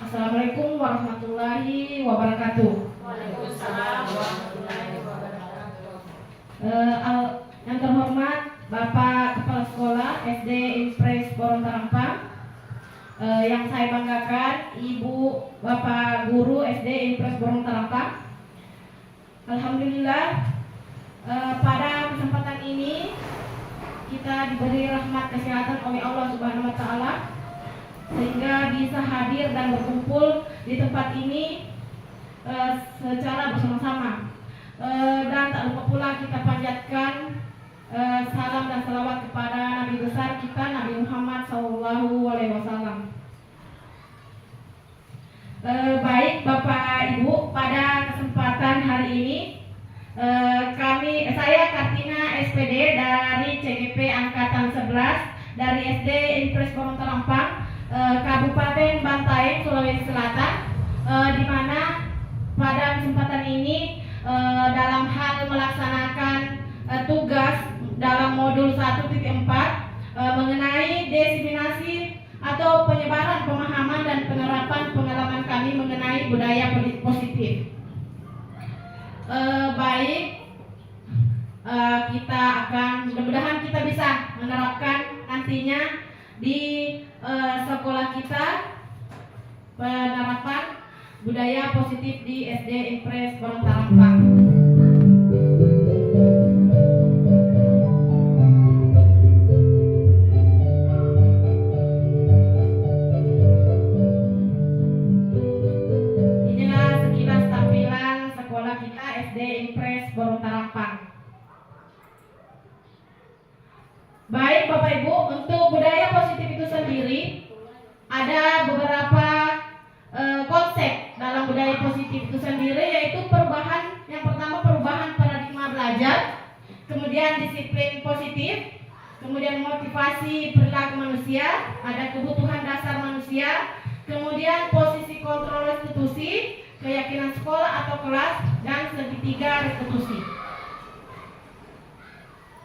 Assalamualaikum warahmatullahi wabarakatuh. Waalaikumsalam warahmatullahi wabarakatuh. Yang terhormat Bapak Kepala Sekolah SD Impres Borontarampang, yang saya banggakan Ibu Bapak Guru SD Impres Borontarampang. Alhamdulillah, pada kesempatan ini kita diberi rahmat kesehatan oleh Allah Subhanahu wa Ta'ala, sehingga bisa hadir dan berkumpul di tempat ini secara bersama-sama. Dan tak lupa pula kita panjatkan salam dan salawat kepada Nabi besar kita, Nabi Muhammad SAW. Baik Bapak Ibu, pada kesempatan hari ini saya Kartina SPD dari CGP Angkatan 11 dari SD Impres Borontarampang, Kabupaten Bantaeng, Sulawesi Selatan, di mana pada kesempatan ini dalam hal melaksanakan tugas dalam modul 1.4 mengenai diseminasi atau penyebaran pemahaman dan penerapan pengalaman kami mengenai budaya positif. Kita akan, mudah-mudahan kita bisa menerapkan nantinya di sekolah kita penerapan budaya positif di SD Impres Borontarampang. Inilah sekilas tampilan sekolah kita SD Impres Borontarampang. Baik Bapak Ibu, untuk budaya positif itu sendiri ada beberapa konsep dalam budaya positif itu sendiri, yaitu perubahan. Yang pertama, perubahan paradigma belajar, kemudian disiplin positif, kemudian motivasi perilaku manusia, ada kebutuhan dasar manusia, kemudian posisi kontrol restitusi, keyakinan sekolah atau kelas, dan segitiga restitusi.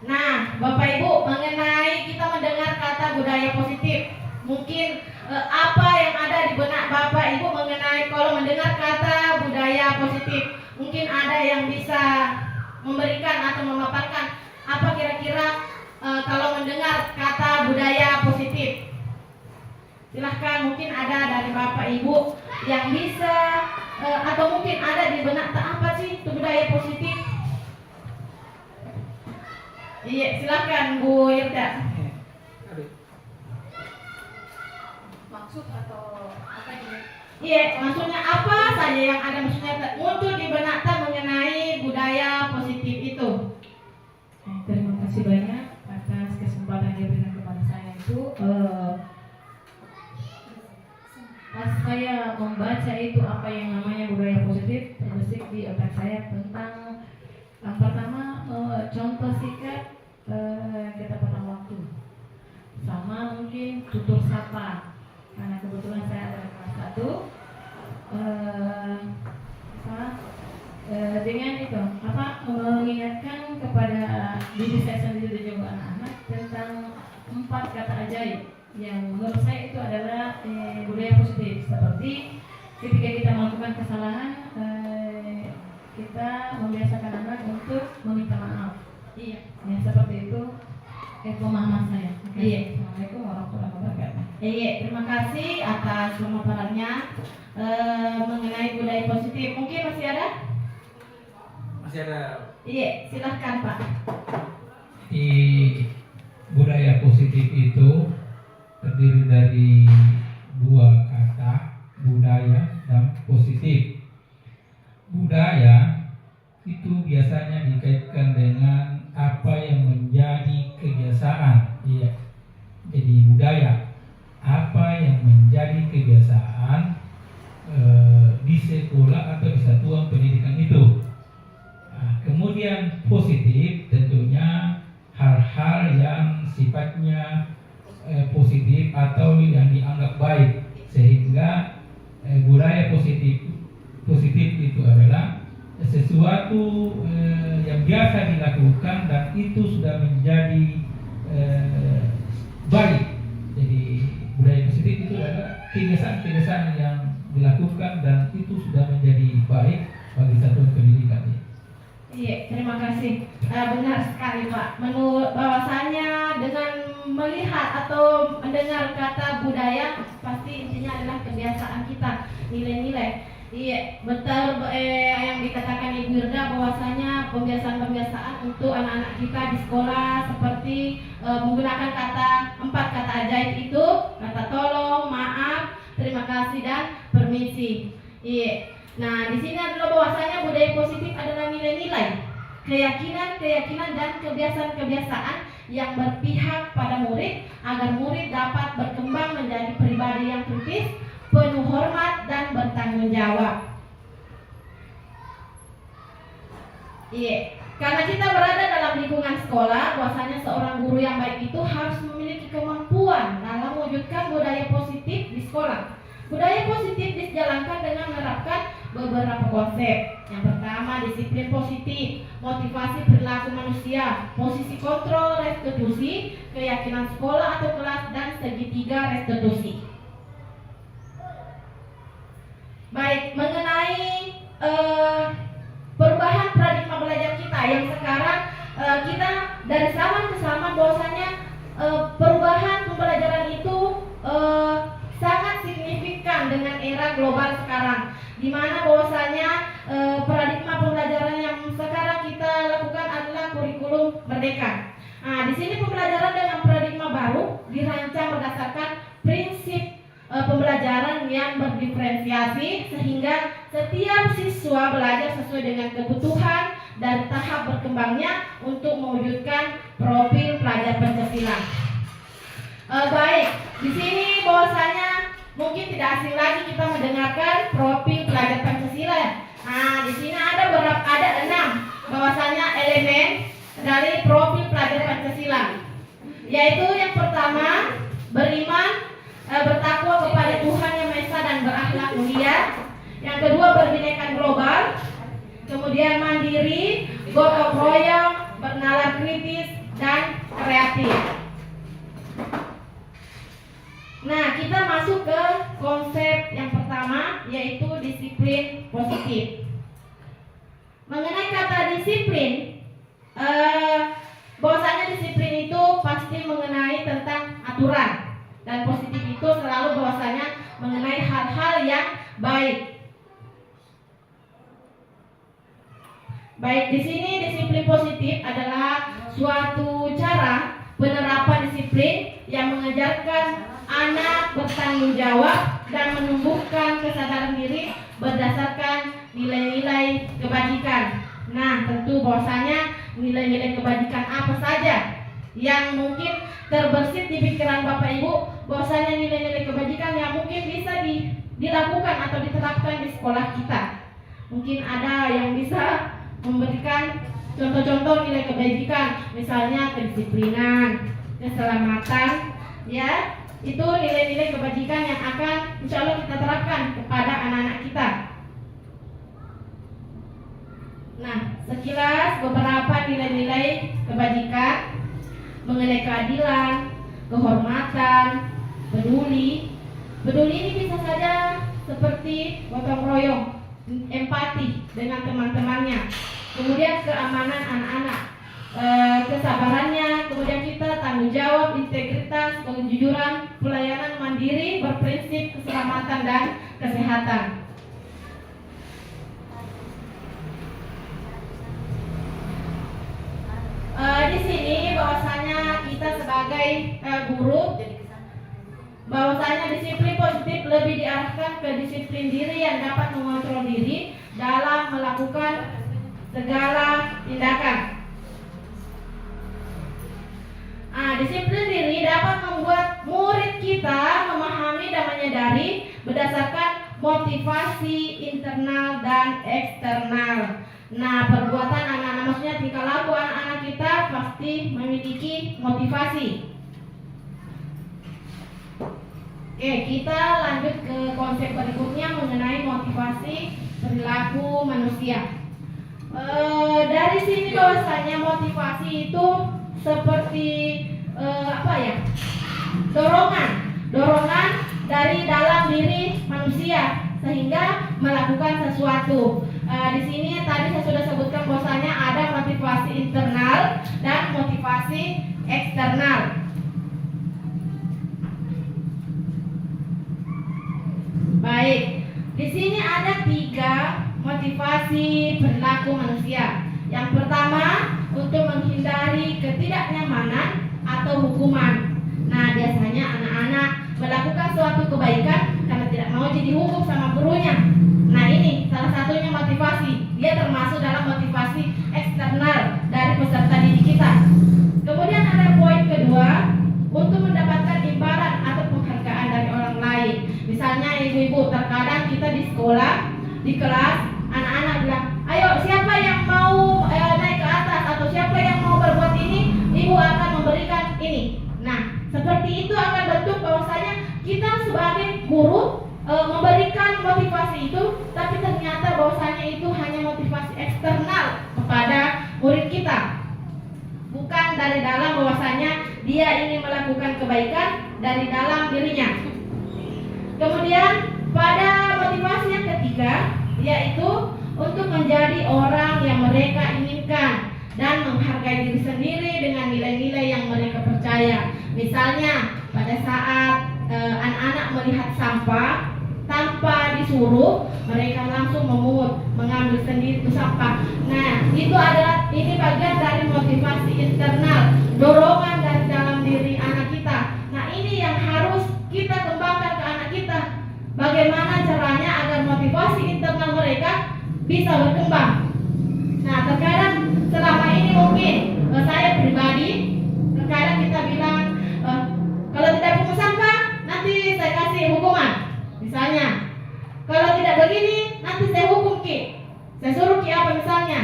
Nah, Bapak Ibu, mengenai kita mendengar kata budaya positif, mungkin apa yang ada di benak Bapak Ibu mengenai kalau mendengar kata budaya positif? Mungkin ada yang bisa memberikan atau memaparkan apa kira-kira kalau mendengar kata budaya positif. Silahkan, mungkin ada dari Bapak Ibu yang bisa atau mungkin ada di benak apa sih itu budaya positif? Iya, silahkan Bu Irda. Maksud atau apa ini? Iya, maksudnya apa saja yang ada maksudnya muncul di benak mengenai budaya positif itu. Terima kasih banyak atas kesempatan yang diberikan kepada saya itu. Pas saya membaca itu apa yang namanya budaya positif, terbesit di otak saya tentang yang pertama contoh sikat ketepatan waktu, sama mungkin tutur sapa. Karena kebetulan saya ada kelas 1, dengan itu mengingatkan kepada diri saya sendiri dan juga anak-anak tentang 4 kata ajaib yang menurut saya itu adalah budaya positif. Seperti ketika kita melakukan kesalahan, kita membiasakan anak untuk meminta maaf. Iya, Ya, seperti itu pemahaman saya. Iya. Assalamualaikum warahmatullahi wabarakatuh. Iya, terima kasih atas pemaparannya mengenai budaya positif. Mungkin masih ada? Masih ada. Iya, silahkan Pak. Di budaya positif itu terdiri dari 2 kata, budaya dan positif. Budaya itu biasanya dikaitkan dengan apa yang menjadi kebiasaan. Iya. Jadi budaya apa yang menjadi kebiasaan di sekolah atau di satuan pendidikan itu. Nah, kemudian positif tentunya hal-hal yang sifatnya positif atau yang dianggap baik, sehingga budaya positif itu adalah sesuatu yang biasa dilakukan dan itu sudah menjadi baik. Jadi budaya positif itu adalah kebiasaan-kebiasaan yang dilakukan dan itu sudah menjadi baik bagi satuan pendidikan ini. Iya, terima kasih. Benar sekali Pak. Menurut bahwasanya dengan melihat atau mendengar kata budaya pasti intinya adalah kebiasaan kita, nilai-nilai. Iya, betul yang dikatakan Ibu Irda bahwasanya pembiasaan-pembiasaan untuk anak-anak kita di sekolah seperti menggunakan empat kata ajaib itu, kata tolong, maaf, terima kasih dan permisi. Iya. Nah, di sini adalah bahwasanya budaya positif adalah nilai-nilai, keyakinan dan kebiasaan-kebiasaan yang berpihak pada murid agar murid dapat berkembang menjadi pribadi yang kritis, penuh hormat dan bertanggung jawab. Iya, karena kita berada dalam lingkungan sekolah, bahwasanya seorang guru yang baik itu harus memiliki kemampuan dalam mewujudkan budaya positif di sekolah. Budaya positif dijalankan dengan menerapkan beberapa konsep. Yang pertama, disiplin positif, motivasi perilaku manusia, posisi kontrol restitusi, keyakinan sekolah atau kelas, dan segitiga restitusi. Baik, mengenai perubahan paradigma belajar kita yang sekarang kita dari zaman ke zaman bahwasanya perubahan pembelajaran itu sangat signifikan dengan era global sekarang, di mana bahwasanya paradigma pembelajaran yang sekarang kita lakukan adalah kurikulum merdeka. Nah, di sini pembelajaran dengan paradigma baru dirancang berdasarkan prinsip pembelajaran yang berdiferensiasi sehingga setiap siswa belajar sesuai dengan kebutuhan dan tahap berkembangnya untuk mewujudkan profil pelajar Pancasila. Baik, di sini bahwasanya mungkin tidak asing lagi kita mendengarkan profil pelajar Pancasila. Nah, di sini ada 6 bahwasanya elemen dari profil pelajar Pancasila, yaitu yang pertama beriman, bertakwa kepada Tuhan Yang Maha Esa dan berakhlak mulia. Yang kedua berbineka global, kemudian mandiri, gotong royong, bernalar kritis dan kreatif. Nah, kita masuk ke konsep yang pertama, yaitu disiplin positif. Mengenai kata disiplin, bahwasanya disiplin itu pasti mengenai tentang aturan. Dan positif itu selalu bahwasanya mengenai hal-hal yang baik. Baik, di sini disiplin positif adalah suatu cara penerapan disiplin yang mengajarkan anak bertanggung jawab dan menumbuhkan kesadaran diri berdasarkan nilai-nilai kebajikan. Nah, tentu bahwasanya nilai-nilai kebajikan apa saja yang mungkin terbersit di pikiran Bapak Ibu, bahwasanya nilai-nilai kebajikan yang mungkin bisa dilakukan atau diterapkan di sekolah kita. Mungkin ada yang bisa memberikan contoh-contoh nilai kebajikan, misalnya kedisiplinan, keselamatan, ya, itu nilai-nilai kebajikan yang akan insya Allah kita terapkan kepada anak-anak kita. Nah, sekilas beberapa nilai-nilai kebajikan mengenai keadilan, kehormatan, peduli. Peduli ini bisa saja seperti gotong royong, empati dengan teman-temannya, kemudian keamanan anak-anak, kesabarannya, kemudian kita tanggung jawab, integritas, kejujuran, pelayanan mandiri, berprinsip keselamatan dan kesehatan. Di sini bahwasanya kita sebagai guru, bahwasanya disiplin positif lebih diarahkan ke disiplin diri yang dapat mengontrol diri dalam melakukan segala tindakan. Disiplin diri dapat membuat murid kita memahami dan menyadari berdasarkan motivasi internal dan eksternal. Nah, perbuatan anak-anak, maksudnya tingkah laku anak-anak kita pasti memiliki motivasi. Oke, kita lanjut ke konsep berikutnya mengenai motivasi perilaku manusia. Dari sini bahwasanya motivasi itu seperti dorongan dari dalam diri manusia sehingga melakukan sesuatu. Di sini tadi saya sudah sebutkan bahwasanya ada motivasi internal dan motivasi eksternal. Baik, di sini ada 3 motivasi perilaku manusia. Yang pertama, untuk menghindari ketidaknyamanan atau hukuman. Nah, biasanya anak-anak melakukan suatu kebaikan karena tidak mau jadi hukum sama gurunya. Nah, ini salah satunya motivasi. Dia termasuk dalam motivasi eksternal dari peserta didik kita. Kemudian ada poin kedua, untuk mendapatkan imbalan atau penghargaan dari orang lain. Misalnya ibu-ibu, terkadang kita di sekolah, di kelas, anak-anak bilang, ayo siapa yang mau naik ke atas atau siapa yang mau berbuat ini, ibu akan memberikan ini. Nah, seperti itu akan bentuk bahwasanya kita sebagai guru memberikan motivasi itu, tapi ternyata bahwasanya itu hanya motivasi eksternal kepada murid kita, bukan dari dalam bahwasanya dia ingin melakukan kebaikan dari dalam dirinya. Kemudian pada motivasi yang ketiga, yaitu untuk menjadi orang yang mereka inginkan dan menghargai diri sendiri dengan nilai-nilai yang mereka percaya. Misalnya pada saat anak-anak melihat sampah, tanpa disuruh mereka langsung memungut, mengambil sendiri itu sampah. Nah, ini bagian dari motivasi internal, dorongan dari dalam diri anak kita. Nah, ini yang harus kita kembangkan ke anak kita. Bagaimana caranya agar motivasi internal mereka bisa berkembang. Nah, terkadang selama ini mungkin saya pribadi, terkadang kita bilang kalau tidak pungut sampah nanti saya kasih hukuman. Misalnya, kalau tidak begini nanti saya hukum Ki. Saya suruh Ki apa misalnya.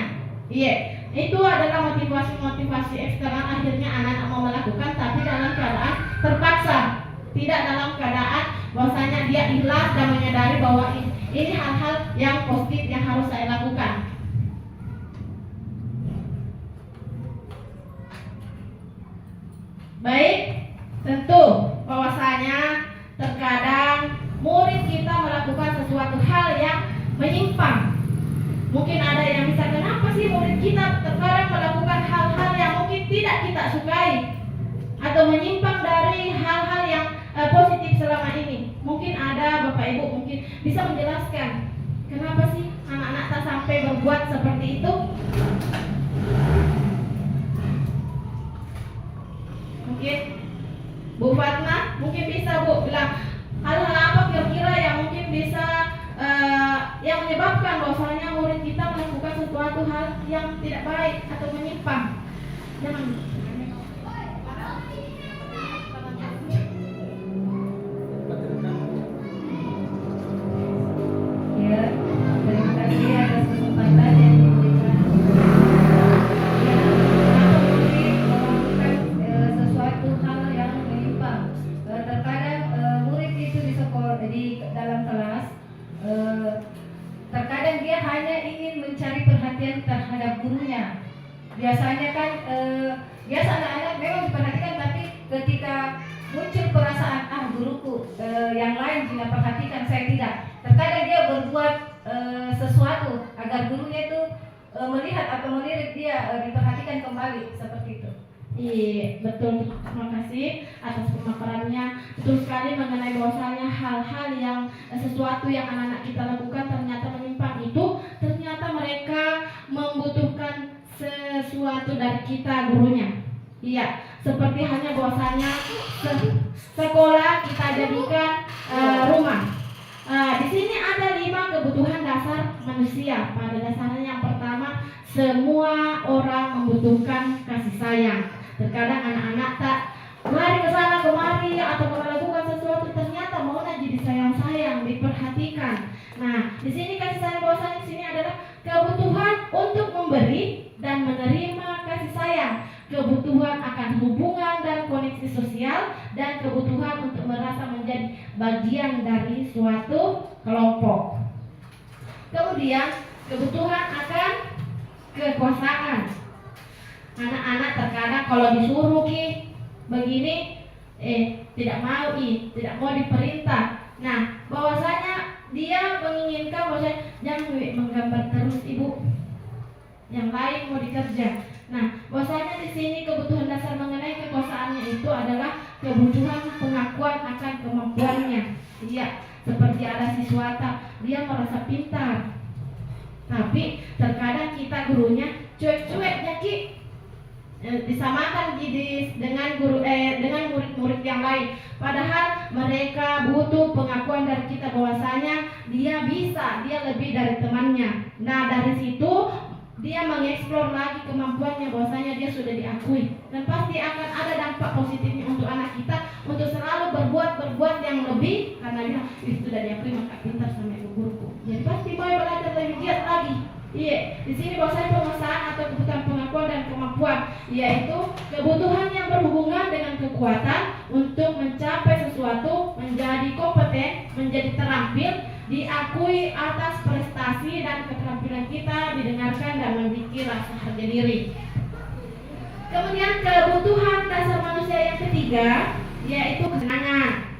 Iya, itu adalah motivasi eksternal. Akhirnya anak-anak mau melakukan tapi dalam keadaan terpaksa, tidak dalam keadaan bahwasanya dia ikhlas dan menyadari bahwa ini hal-hal yang positif yang harus saya lakukan. Baik, tentu bahwasanya terkadang murid kita melakukan sesuatu hal yang menyimpang. Mungkin ada yang bisa, kenapa sih murid kita terkadang melakukan hal-hal yang mungkin tidak kita sukai atau menyimpang dari hal-hal yang positif selama ini. Mungkin ada Bapak Ibu mungkin bisa menjelaskan kenapa sih anak-anak tak sampai berbuat seperti itu. Mungkin Bu Fatma mungkin bisa Bu bilang hal-hal apa kira-kira yang mungkin bisa yang menyebabkan bahwasanya murid kita melakukan sesuatu hal yang tidak baik atau menyimpang. Jangan. Ya, terima kasih atas kesempatan yang diberikan. Ya, kenapa murid melakukan sesuatu hal yang menyimpang? Terkadang murid itu di sekolah, di dalam kelas, terkadang dia hanya ingin mencari perhatian terhadap gurunya. Biasanya kan biasa anak-anak memang diperhatikan, tapi ketika muncul perasaan guruku yang lain tidak perhatikan, saya tidak. Terkadang dia berbuat sesuatu agar gurunya itu melihat atau melirik dia diperhatikan kembali, seperti itu. Iya, betul. Terima kasih atas pemaparannya. Betul sekali mengenai bahwasanya hal-hal yang sesuatu yang anak-anak kita lakukan ternyata menyimpang itu, ternyata mereka membutuhkan sesuatu dari kita gurunya. Iya, seperti hanya bahwasanya sekolah kita jadikan rumah. Di sini ada 5 kebutuhan dasar manusia. Pada dasarnya yang pertama, semua orang membutuhkan kasih sayang. Terkadang anak-anak tak lari ke sana kemari atau melakukan sesuatu, ternyata maunya jadi sayang-sayang, diperhatikan. Nah, di sini kasih sayang bahwasanya di sini adalah kebutuhan untuk memberi dan menerima kasih sayang, kebutuhan akan hubungan dan koneksi sosial, dan kebutuhan untuk merasa menjadi bagian dari suatu kelompok. Kemudian kebutuhan akan kekuasaan. Anak-anak terkadang kalau disuruh Ki begini tidak mau tidak mau diperintah. Nah, bahwasanya dia menginginkan bahwasanya jangan menggambar terus ibu, yang lain mau dikerja. Nah, bahwasanya di sini kebutuhan dasar mengenai kekuasaannya itu adalah kebutuhan pengakuan akan kemampuannya. Iya, seperti ada siswata, dia merasa pintar, tapi terkadang kita gurunya cuek-cuek ya Ki, disamakan dengan murid-murid yang lain. Padahal mereka butuh pengakuan dari kita bahwasanya dia bisa, dia lebih dari temannya. Nah, dari situ dia mengeksplor lagi kemampuannya bahwasanya dia sudah diakui, dan pasti akan ada dampak positifnya untuk anak kita untuk selalu berbuat yang lebih, karena dia sudah diakui maka pintar sama ibu guruku. Jadi pasti boy belajar lebih giat lagi. Iya, di sini bahwasanya pemesanan atau kebutuhan pengakuan dan kemampuan, yaitu kebutuhan yang berhubungan dengan kekuatan untuk mencapai sesuatu, menjadi kompeten, menjadi terampil, diakui atas prestasi dan keterampilan kita, didengarkan dan memiliki rasa harga diri. Kemudian kebutuhan dasar manusia yang ketiga yaitu kesenangan.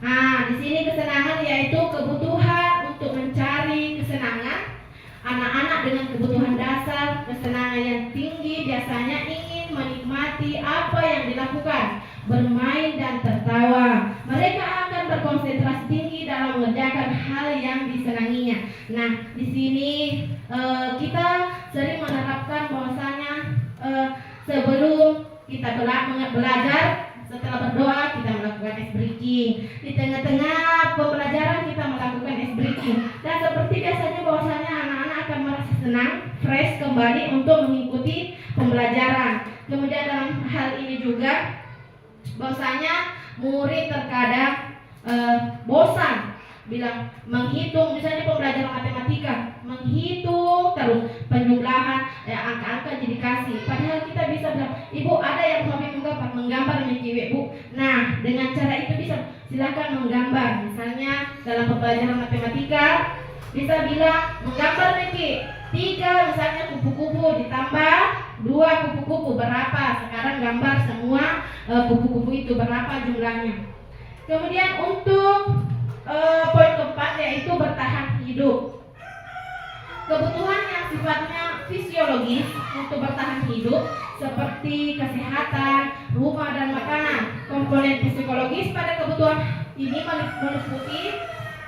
Nah, di sini kesenangan yaitu kebutuhan untuk mencari kesenangan. Anak-anak dengan kebutuhan dasar kesenangan yang tinggi biasanya ingin menikmati apa yang dilakukan, bermain dan tertawa. Mereka akan berkonsentrasi tinggi dalam mengerjakan hal yang disenanginya. Nah, di sini kita sering menerapkan bahwasanya sebelum kita belajar, setelah berdoa kita melakukan ice breaking. Di tengah-tengah pembelajaran kita melakukan ice breaking. Dan seperti biasanya bahwasanya anak-anak akan merasa senang, fresh kembali untuk mengikuti pembelajaran. Kemudian dalam hal ini juga bahwasanya murid terkadang bosan bilang menghitung, misalnya pembelajaran matematika, menghitung terus penjumlahan angka-angka jadi kasih. Padahal kita bisa bilang, ibu ada yang hobi menggambar menciwek bu. Nah, dengan cara itu bisa silakan menggambar. Misalnya dalam pembelajaran matematika bisa bilang menggambar Meki 3 misalnya kupu-kupu ditambah 2 kupu-kupu berapa. Sekarang gambar semua kupu-kupu itu berapa jumlahnya. Kemudian untuk poin keempat yaitu bertahan hidup. Kebutuhan yang sifatnya fisiologis untuk bertahan hidup seperti kesehatan, rumah dan makanan. Komponen psikologis pada kebutuhan ini meliputi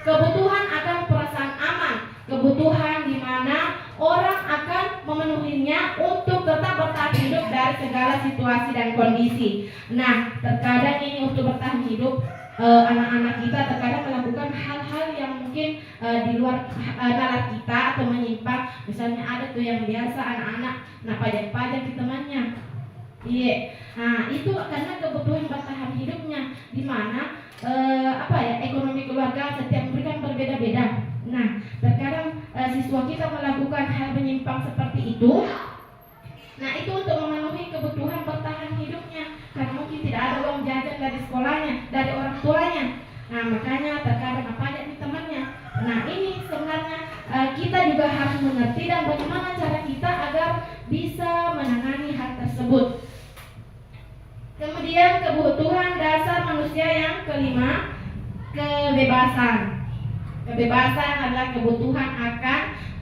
kebutuhan akan perasaan aman, kebutuhan di mana orang akan memenuhinya untuk tetap bertahan hidup dari segala situasi dan kondisi. Nah, terkadang ini untuk bertahan hidup anak-anak kita terkadang melakukan hal-hal yang mungkin di luar nalar kita atau menyimpang. Misalnya ada tuh yang biasa anak-anak pajak-pajak di temannya. Iya. Nah, itu karena kebutuhan bertahan hidupnya di mana ekonomi keluarga setiap mereka berbeda-beda. Nah, terkadang siswa kita melakukan hal menyimpang seperti itu. Nah, itu untuk memenuhi kebutuhan bertahan hidupnya, karena mungkin tidak ada uang jajan dari sekolahnya, dari orang tuanya. Nah, makanya terkadang pajak di temannya. Nah, ini sebenarnya kita juga harus mengerti dan bagaimana cara kita agar bisa menangani hal tersebut. Kemudian kebutuhan dasar manusia yang kelima, kebebasan. Kebebasan adalah kebutuhan akan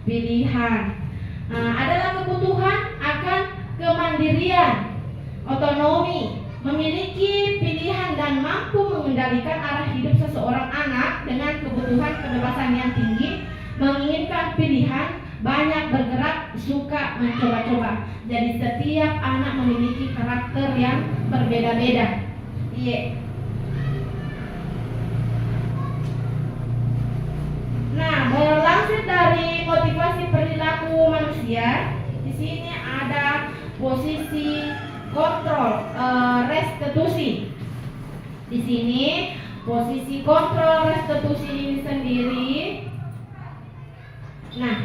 pilihan. Adalah kebutuhan akan kemandirian, otonomi, memiliki pilihan dan mampu mengendalikan arah hidup seseorang. Anak dengan kebutuhan kebebasan yang tinggi menginginkan pilihan, banyak bergerak, suka mencoba-coba. Jadi setiap anak memiliki karakter yang berbeda-beda. Iya. Nah, melansir dari motivasi perilaku manusia, di sini ada posisi kontrol, restitusi. Di sini posisi kontrol restitusi ini sendiri. Nah,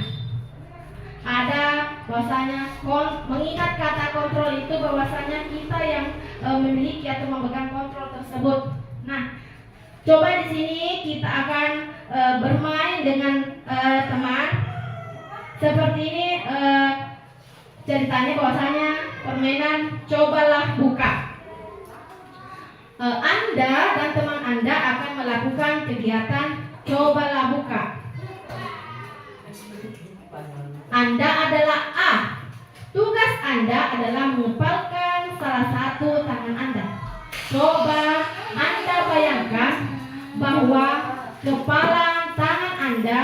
ada bahwasanya mengingat kata kontrol itu bahwasanya kita yang memiliki atau memegang kontrol tersebut. Nah, coba di sini kita akan bermain dengan teman seperti ini. Ceritanya bahwasanya permainan cobalah buka. Anda dan teman Anda akan melakukan kegiatan cobalah buka. adalah mengepalkan salah satu tangan Anda. Coba Anda bayangkan bahwa kepala tangan Anda,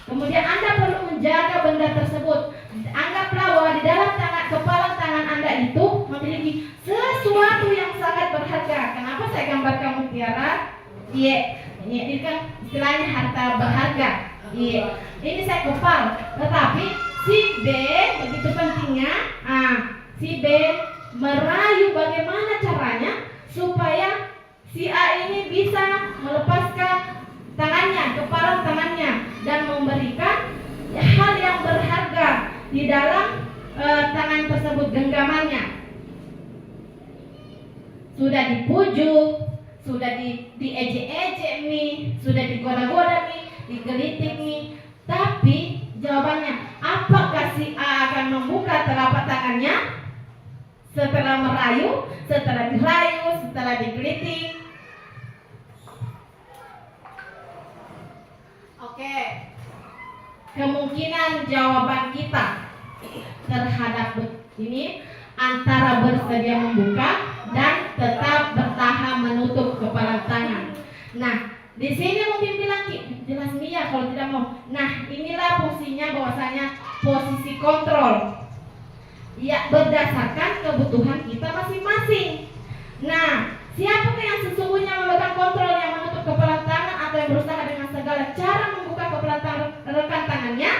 kemudian Anda perlu menjaga benda tersebut. Anggaplah bahwa di dalam kepala tangan Anda itu memiliki sesuatu yang sangat berharga. Kenapa saya gambarkan mutiara? Iya, ini kan istilahnya harta berharga. Iya, ini saya kepal. Tetapi si B begitu pentingnya, si B merayu bagaimana caranya supaya si A ini bisa melepaskan tangannya, kepala tangannya, dan memberikan hal yang berharga di dalam tangan tersebut, genggamannya. Sudah dipujuk, sudah diejek-ejek nih, sudah digoda-goda nih, digelitik nih. Tapi jawabannya, apakah si A akan membuka telapak tangannya setelah merayu, setelah dirayu, setelah digelitik? Oke. Kemungkinan jawaban kita terhadap ini antara bersedia membuka dan tetap bertahan menutup kepala tangan. Nah, di sini mungkin bilang jelas Mia kalau tidak mau. Nah, inilah fungsinya bahwasanya posisi kontrol. Ya, berdasarkan kebutuhan kita masing-masing. Nah, siapakah yang sesungguhnya memegang kontrol, yang menutup kepala tangan atau yang berusaha dengan segala cara membuka kepala rekan tangannya?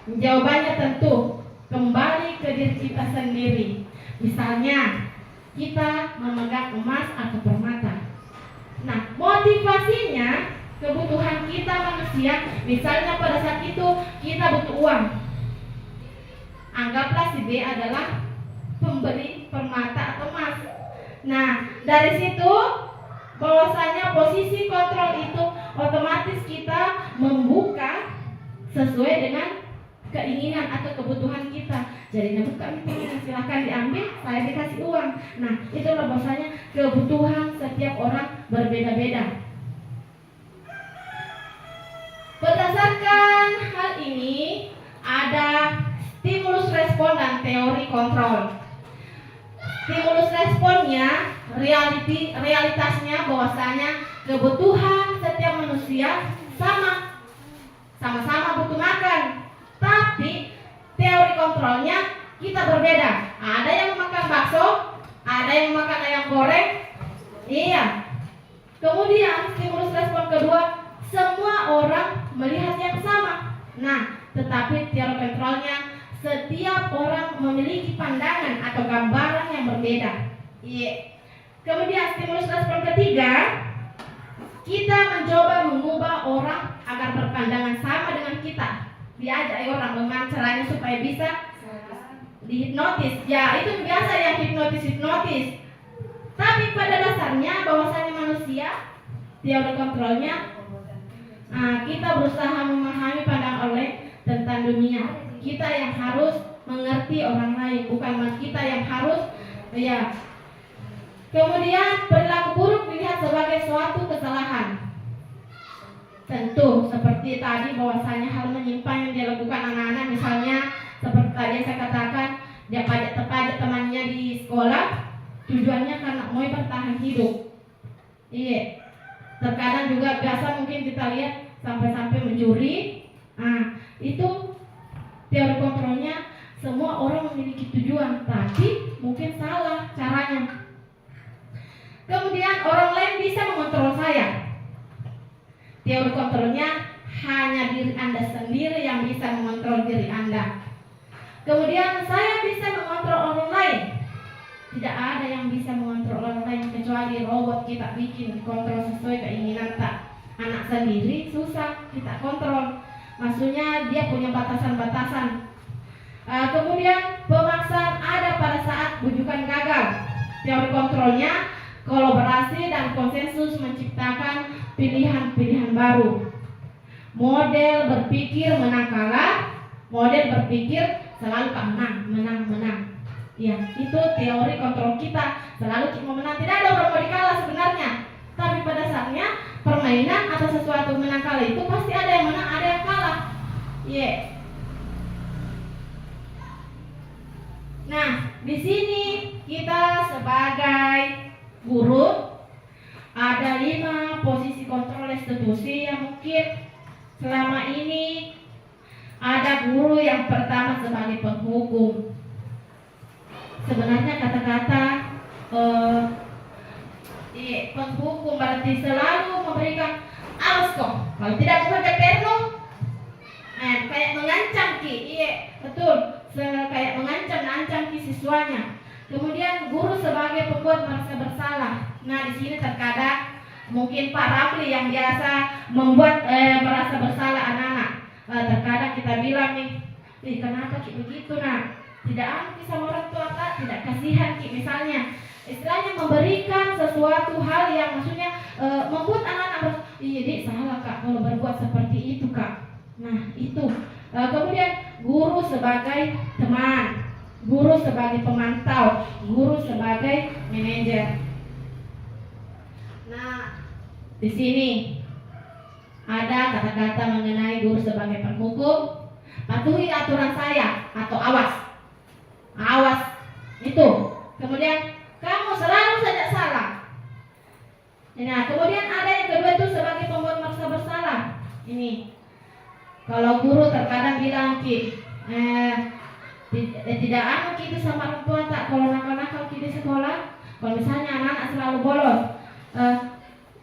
Jawabannya tentu kembali ke diri kita sendiri. Misalnya, kita memegang emas atau permata. Nah, motivasinya, kebutuhan kita manusia, misalnya pada saat itu kita butuh uang. Anggaplah si B adalah pemberi permata atau emas. Nah, dari situ bahwasanya posisi kontrol itu otomatis kita membuka sesuai dengan keinginan atau kebutuhan kita. Jadi bukan keinginan, silahkan diambil, saya dikasih uang. Nah, itulah bahwasanya kebutuhan setiap orang berbeda-beda. Berdasarkan hal ini ada stimulus respon dan teori kontrol. Stimulus responnya, realitasnya bahwasanya kebutuhan setiap manusia sama-sama butuh makan. Tapi teori kontrolnya kita berbeda. Ada yang makan bakso, ada yang makan ayam goreng. Iya. Kemudian stimulus respon kedua, semua orang melihat yang sama. Nah, tetapi teori kontrolnya setiap orang memiliki pandangan atau gambaran yang berbeda. Iya. Kemudian stimulus respon ketiga, kita mencoba mengubah orang agar berpandangan sama dengan kita. Diajak orang bagaimana caranya supaya bisa dihipnotis. Ya, itu biasa yang hipnotis. Tapi pada dasarnya bahwasanya manusia, teori kontrolnya, kita berusaha memahami pandangan oleh tentang dunia. Kita yang harus mengerti orang lain, bukan kita yang harus ya. Kemudian perilaku buruk dilihat sebagai suatu kesalahan. Tentu seperti tadi bahwasanya hal menyimpang yang dilakukan anak-anak, misalnya seperti tadi yang saya katakan, dia pajak temannya di sekolah, tujuannya karena mau bertahan hidup. Iya. Terkadang juga biasa mungkin kita lihat sampai mencuri. Nah, itu teori kontrolnya, semua orang memiliki tujuan, tapi mungkin salah caranya. Kemudian orang lain bisa mengontrol saya. Teori kontrolnya hanya diri Anda sendiri yang bisa mengontrol diri Anda. Kemudian saya bisa mengontrol orang lain. Tidak ada yang bisa mengontrol orang lain kecuali robot kita bikin kontrol sesuai keinginan tak. Anak sendiri susah kita kontrol. Maksudnya dia punya batasan-batasan. Kemudian pemaksaan ada pada saat bujukan gagal. Teori kontrolnya kolaborasi dan konsensus menciptakan pilihan-pilihan baru. Model berpikir menang kalah, model berpikir selalu menang. Ya, itu teori kontrol kita. Selalu mau menang, tidak ada orang mau dikalah sebenarnya. Tapi pada saatnya permainan atau sesuatu menang kalah itu pasti ada yang menang, ada yang kalah. Nah, di sini kita sebagai guru ada 5 posisi kontrol institusi yang mungkin selama ini ada guru yang pertama sebagai penghukum. Sebenarnya kata-kata penghukum berarti selalu memberikan awas kok, kalau tidak bekerja penuh, kayak mengancam ki, iya betul, kayak mengancam ki siswanya. Kemudian guru sebagai pembuat merasa bersalah. Nah di sini terkadang mungkin Pak Ramli yang biasa membuat merasa bersalah anak-anak. Terkadang kita bilang nih, kenapa ki begitu nak? Tidak anti sama orang tua tak, tidak kasihan ki misalnya. Istilahnya memberikan sesuatu hal yang maksudnya membuat anak-anak iya dik salah kak kalau berbuat seperti itu kak. Nah itu kemudian guru sebagai teman, guru sebagai pemantau, guru sebagai manajer. Nah di sini ada kata-kata mengenai guru sebagai penghukum. Patuhi aturan saya atau awas itu. Kemudian kamu selalu saja salah. Nah, kemudian ada yang kedua itu sebagai pembuat merasa bersalah. Ini kalau guru terkadang bilang ki, tidak anu gitu sama orang tua tak kalau nakal-nakal di sekolah. Kalau misalnya anak-anak selalu bolos,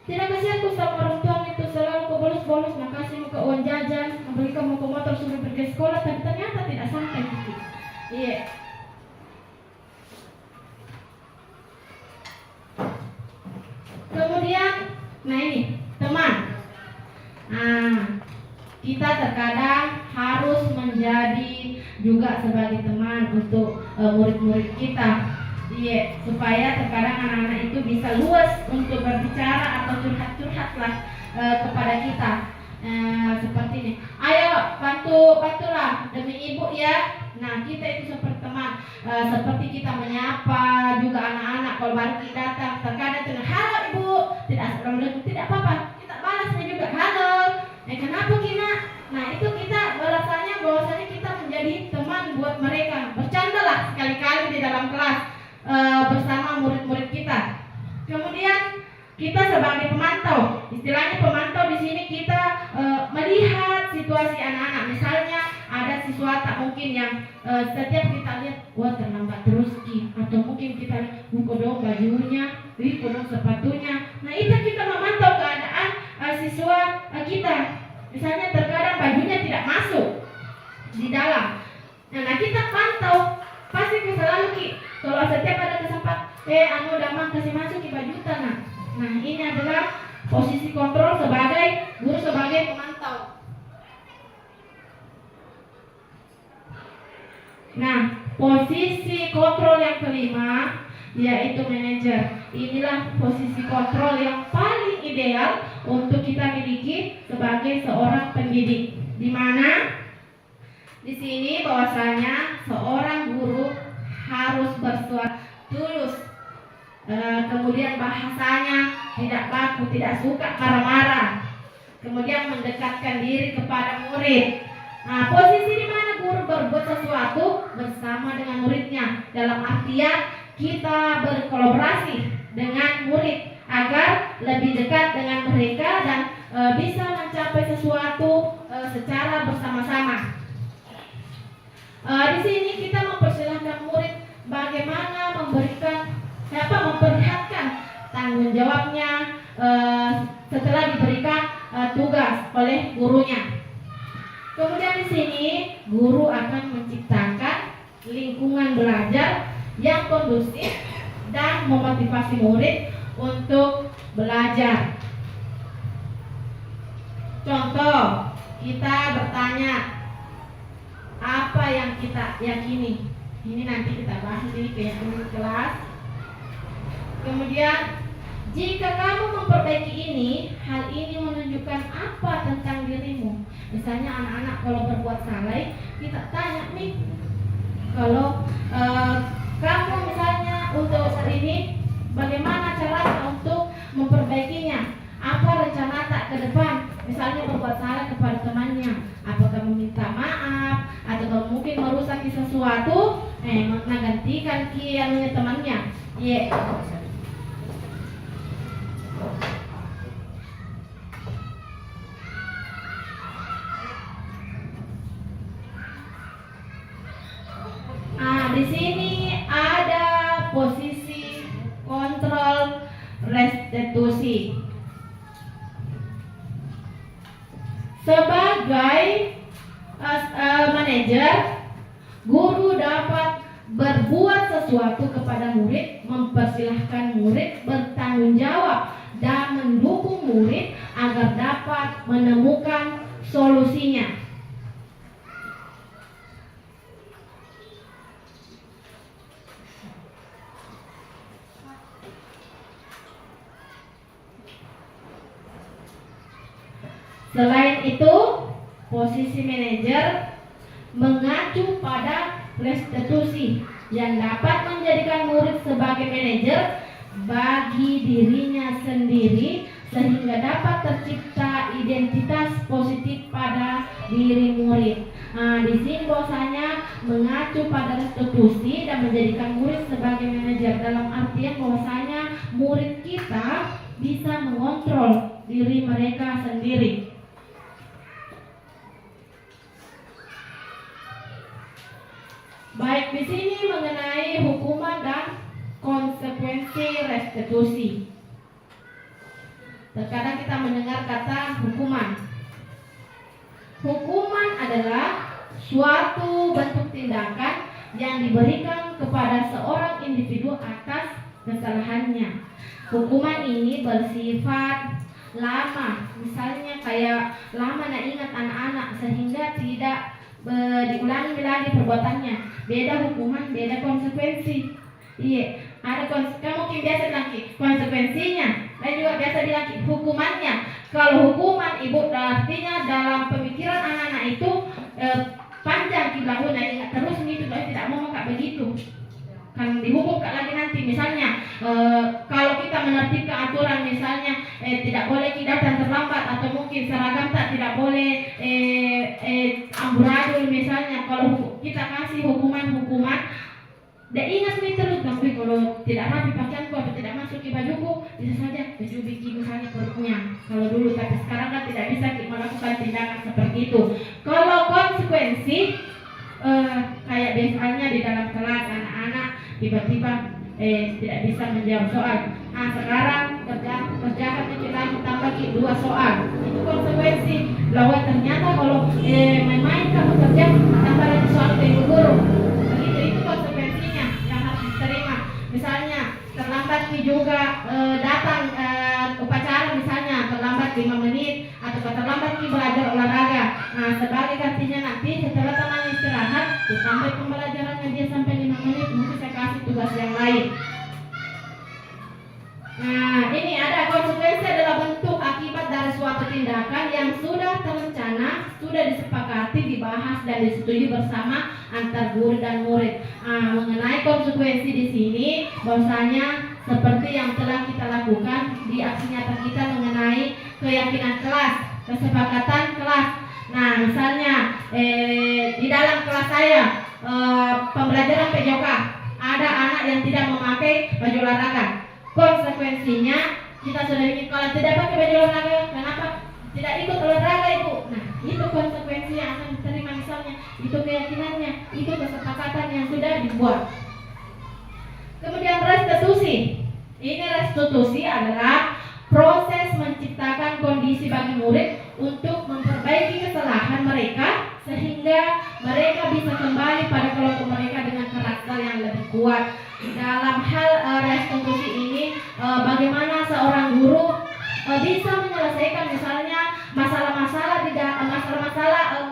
tidak kasih aku sama orang tua itu selalu ke bolos-bolos, nak kasih muka uang jajan, memberikan muka motor suruh pergi sekolah, tapi ternyata tidak sampai gitu. Iya. Kemudian, nah ini teman. Nah, kita terkadang harus menjadi juga sebagai teman untuk murid-murid kita. Iya, supaya terkadang anak-anak itu bisa luas untuk berbicara atau curhat-curhat lah kepada kita. Seperti ini. Ayo bantulah demi ibu ya. Nah kita itu seperti teman, seperti kita menyapa juga anak-anak kalau baru kita datang. Terkadang dengan halo ibu, tidak assalamualaikum, tidak apa-apa, kita balasnya juga halo. Kenapa Kina? Nah itu kita bahasanya bahwasanya kita menjadi teman buat mereka. Bercandalah sekali-kali di dalam kelas bersama murid-murid kita. Kemudian kita sebagai pemantau, istilahnya pemantau di sini kita melihat situasi anak-anak. Misalnya ada siswa tak mungkin yang setiap kita lihat, wah terlambat terus ki, atau mungkin kita lihat kodong bajunya, kodong sepatunya. Nah itu kita memantau keadaan siswa kita. Misalnya terkadang bajunya tidak masuk di dalam. Nah kita pantau, pasti kita selalu ki. Kalau setiap ada kesempatan, anu damang kasih masuk ki baju tanah. Nah ini adalah posisi kontrol sebagai guru sebagai pemantau. Nah posisi kontrol yang kelima yaitu manajer. Inilah posisi kontrol yang paling ideal untuk kita miliki sebagai seorang pendidik. Di mana di sini bahwasanya seorang guru harus bersuara tulus. Kemudian bahasanya tidak baku, tidak suka marah-marah. Kemudian mendekatkan diri kepada murid. Nah, posisi di mana guru berbuat sesuatu bersama dengan muridnya. Dalam artian kita berkolaborasi dengan murid agar lebih dekat dengan mereka dan bisa mencapai sesuatu secara bersama-sama. Di sini kita mempersilahkan murid bagaimana memperlihatkan tanggung jawabnya setelah diberikan tugas oleh gurunya. Kemudian di sini guru akan menciptakan lingkungan belajar yang kondusif dan memotivasi murid untuk belajar. Contoh, kita bertanya apa yang kita yakini. Ini nanti kita bahas di kelas. Kemudian jika kamu memperbaiki ini, hal ini menunjukkan apa tentang dirimu. Misalnya anak-anak kalau berbuat salah, kita tanya nih, kalau kamu misalnya untuk saat ini, bagaimana caranya untuk memperbaikinya? Apa rencana tak ke depan? Misalnya berbuat salah kepada temannya, apakah meminta maaf atau kalau mungkin merusak sesuatu, berikan kiannya temannya. Iya. Di sini ada posisi kontrol restitusi. Sebagai manajer, guru dapat berbuat sesuatu kepada murid, mempersilahkan murid bertanggung jawab dan mendukung murid agar dapat menemukan solusinya. Selain itu, posisi manajer mengacu pada restitusi yang dapat menjadikan murid sebagai manajer bagi dirinya sendiri sehingga dapat tercipta identitas positif pada diri murid. Di sini bahwasanya mengacu pada restitusi dan menjadikan murid sebagai manajer dalam artian bahwasanya murid kita bisa mengontrol diri mereka sendiri. Baik, di sini mengenai hukuman dan konsekuensi restitusi. Terkadang kita mendengar kata hukuman. Hukuman adalah suatu bentuk tindakan yang diberikan kepada seorang individu atas kesalahannya. Hukuman ini bersifat lama, misalnya kayak lama nak ingat anak-anak sehingga tidak diulangi lagi perbuatannya. Beda hukuman, beda konsekuensi. Iya, ada kamu mungkin biasa bilang konsekuensinya, dan juga biasa bilang hukumannya. Kalau hukuman ibu artinya dalam pemikiran anak-anak itu panjang kibahu, nah ingat terus gitu, tidak mau kayak begitu. Kan dihukum lagi nanti, misalnya kalau kita menertibkan aturan, misalnya tidak boleh kita datang terlambat, atau mungkin seragam tidak boleh amburadul misalnya. Kalau kita kasih hukuman, dan ingat nih terus, tapi kalau tidak rapi pakaianku atau tidak masuk ke bajuku, bisa saja baju bikin misalnya perutnya. Kalau dulu, tapi sekarang kan tidak bisa melakukan tindakan seperti itu. Kalau konsekuensi kayak biasanya di dalam kelas anak-anak tiba-tiba tidak bisa menjawab soal. Sekarang kerjakan kecil lagi, tambah 2 soal. Itu konsekuensi. Lawan ternyata kalau main-main kamu kerja tambah lagi soal ke ibu guru. Begitu, itu konsekuensinya yang harus diterima. Misalnya terlambat juga datang upacara, misalnya terlambat 5 menit atau terlambat belajar olahraga. Sebagai gantinya nanti setelah teman istirahat ditambah pembelajarannya dia sampai 5 menit, mungkin saya kasih tugas yang lain. Ini ada konsekuensi adalah bentuk akibat dari suatu tindakan yang sudah terencana, sudah disepakati, dibahas dan disetujui bersama antar guru dan murid. Mengenai konsekuensi di sini, bahwasanya seperti yang telah kita lakukan di aksi nyata kita mengenai keyakinan kelas, kesepakatan kelas. Misalnya di dalam kelas saya pembelajaran PJOK, ada anak yang tidak memakai baju olahraga. Konsekuensinya kita sudah bikin, kalau tidak pakai baju olahraga, kenapa tidak ikut olahraga ibu? Itu konsekuensi yang akan diterima, misalnya itu keyakinannya, itu kesepakatan yang sudah dibuat. Kemudian restitusi. Ini restitusi adalah proses menciptakan kondisi bagi murid untuk memperbaiki kesalahan mereka sehingga mereka bisa kembali pada kelompok mereka dengan karakter yang lebih kuat. Dalam hal restitusi ini, bagaimana seorang guru bisa menyelesaikan misalnya masalah-masalah